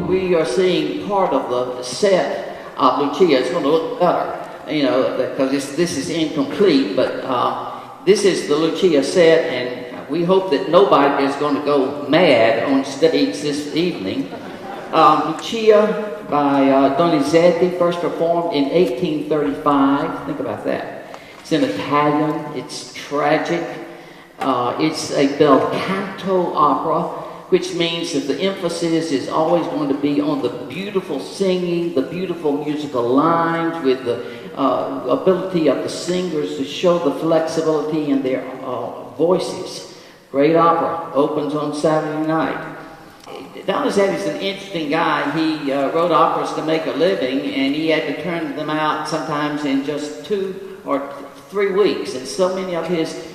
We are seeing part of the set of Lucia. It's going to look better, you know, because this is incomplete, but this is the Lucia set, and we hope that nobody is going to go mad on stage this evening. Lucia by Donizetti, first performed in 1835. Think about that. It's in Italian. It's tragic. It's a bel canto opera, which means that the emphasis is always going to be on the beautiful singing, the beautiful musical lines, with the ability of the singers to show the flexibility in their voices. Great opera. Opens on Saturday night. Donizetti's an interesting guy. He wrote operas to make a living, and he had to turn them out sometimes in just 2 or 3 weeks. And so many of his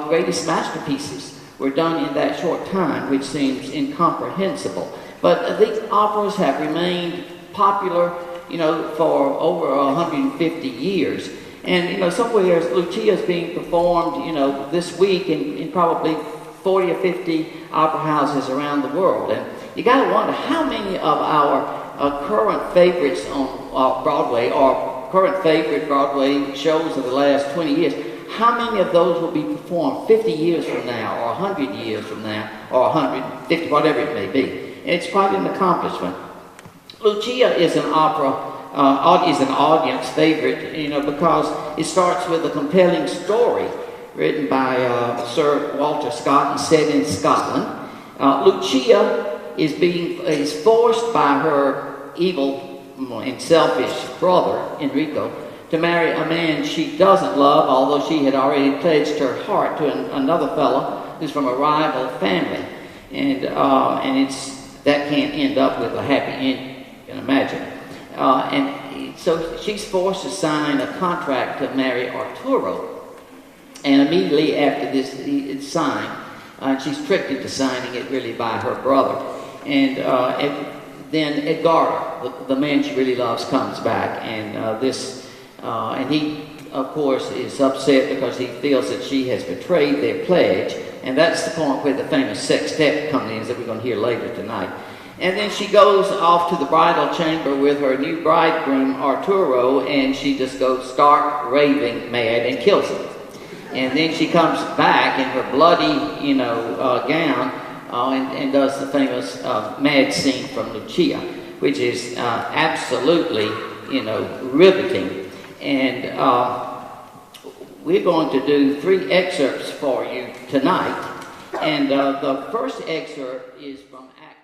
greatest masterpieces were done in that short time, which seems incomprehensible. But these operas have remained popular, you know, for over 150 years. And, you know, somewhere Lucia is being performed, you know, this week in probably 40 or 50 opera houses around the world. And you got to wonder how many of our current favorites on Broadway, or current favorite Broadway shows of the last 20 years, how many of those will be performed 50 years from now, or 100 years from now, or 150, whatever it may be. And it's quite an accomplishment. Lucia is an opera, is an audience favorite, you know, because it starts with a compelling story written by Sir Walter Scott and set in Scotland. Lucia is forced by her evil and selfish brother, Enrico, to marry a man she doesn't love, although she had already pledged her heart to another fellow who's from a rival family. And that can't end up with a happy end, you can imagine. And so she's forced to sign a contract to marry Arturo. And immediately after this it's signed, she's tricked into signing it really by her brother. And then Edgardo, the man she really loves, comes back, and and he, of course, is upset because he feels that she has betrayed their pledge. And that's the point where the famous sextet comes in, that we're going to hear later tonight. And then she goes off to the bridal chamber with her new bridegroom, Arturo, and she just goes stark raving mad and kills him. And then she comes back in her bloody, you know, gown and does the famous mad scene from Lucia, which is absolutely, you know, riveting. And we're going to do 3 excerpts for you tonight. And the first excerpt is from Act